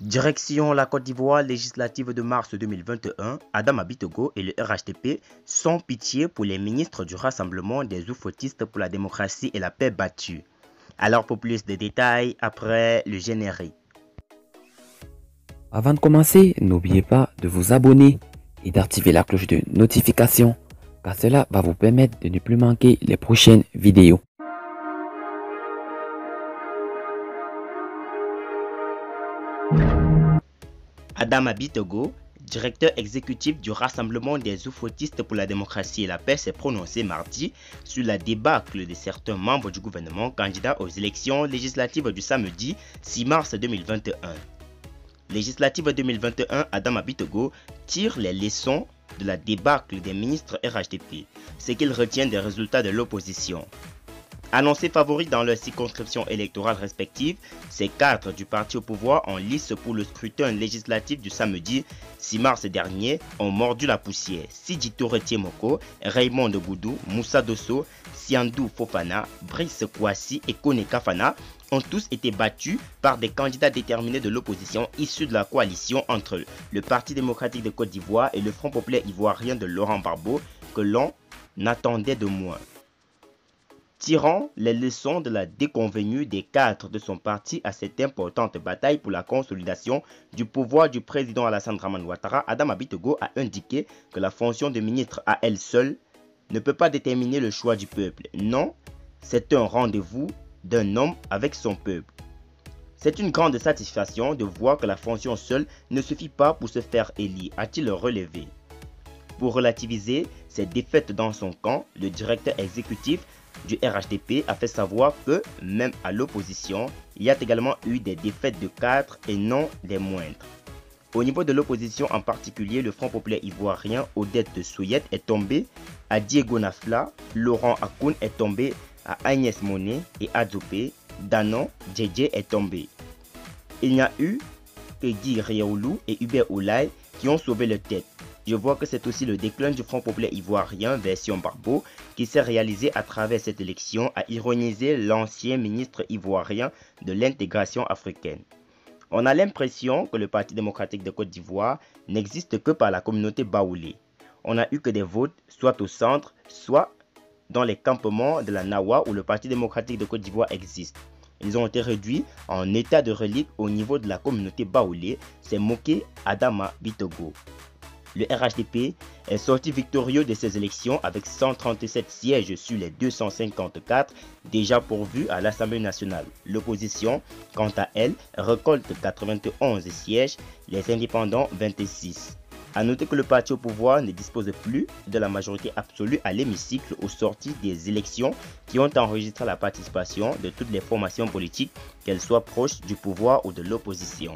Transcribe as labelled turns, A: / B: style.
A: Direction la Côte d'Ivoire, législative de mars 2021, Adama Bitogo et le RHDP sans pitié pour les ministres du Rassemblement des oufoutistes pour la démocratie et la paix battus. Alors pour plus de détails, après le générique.
B: Avant de commencer, n'oubliez pas de vous abonner et d'activer la cloche de notification, car cela va vous permettre de ne plus manquer les prochaines vidéos.
A: Adama Bitogo, directeur exécutif du Rassemblement des oufoutistes pour la démocratie et la paix, s'est prononcé mardi sur la débâcle de certains membres du gouvernement candidats aux élections législatives du samedi 6 mars 2021. Législative 2021, Adama Bitogo tire les leçons de la débâcle des ministres RHDP, ce qu'il retient des résultats de l'opposition. Annoncés favoris dans leurs circonscriptions électorales respectives, ces cadres du parti au pouvoir en lice pour le scrutin législatif du samedi 6 mars dernier ont mordu la poussière. Sidi Touré Moko, Raymond Goudou, Moussa Dosso, Siandou Fofana, Brice Kouassi et Kone Kafana ont tous été battus par des candidats déterminés de l'opposition issus de la coalition entre le Parti démocratique de Côte d'Ivoire et le Front populaire ivoirien de Laurent Gbagbo que l'on attendait de moins. Tirant les leçons de la déconvenue des cadres de son parti à cette importante bataille pour la consolidation du pouvoir du président Alassane Dramane Ouattara, Adama Bitogo a indiqué que la fonction de ministre à elle seule ne peut pas déterminer le choix du peuple. Non, c'est un rendez-vous d'un homme avec son peuple. C'est une grande satisfaction de voir que la fonction seule ne suffit pas pour se faire élire, a-t-il relevé. Pour relativiser ses défaites dans son camp, le directeur exécutif du RHDP a fait savoir que, même à l'opposition, il y a également eu des défaites de cadres et non des moindres. Au niveau de l'opposition en particulier, le Front populaire ivoirien Odette Souyet est tombé à Diego Nafla, Laurent Akoun est tombé à Agnès Monet et Adzopé, Danon Djedje est tombé. Il n'y a eu que Guy Réaoulou et Hubert Oulay qui ont sauvé leur tête. Je vois que c'est aussi le déclin du Front populaire ivoirien version Gbagbo qui s'est réalisé à travers cette élection, a ironisé l'ancien ministre ivoirien de l'intégration africaine. On a l'impression que le Parti démocratique de Côte d'Ivoire n'existe que par la communauté baoulée. On n'a eu que des votes soit au centre, soit dans les campements de la Nawa où le Parti démocratique de Côte d'Ivoire existe. Ils ont été réduits en état de relique au niveau de la communauté baoulée, s'est moqué Adama Bitogo. Le RHDP est sorti victorieux de ces élections avec 137 sièges sur les 254 déjà pourvus à l'Assemblée nationale. L'opposition, quant à elle, récolte 91 sièges, les indépendants 26. A noter que le parti au pouvoir ne dispose plus de la majorité absolue à l'hémicycle au sorti des élections qui ont enregistré la participation de toutes les formations politiques, qu'elles soient proches du pouvoir ou de l'opposition.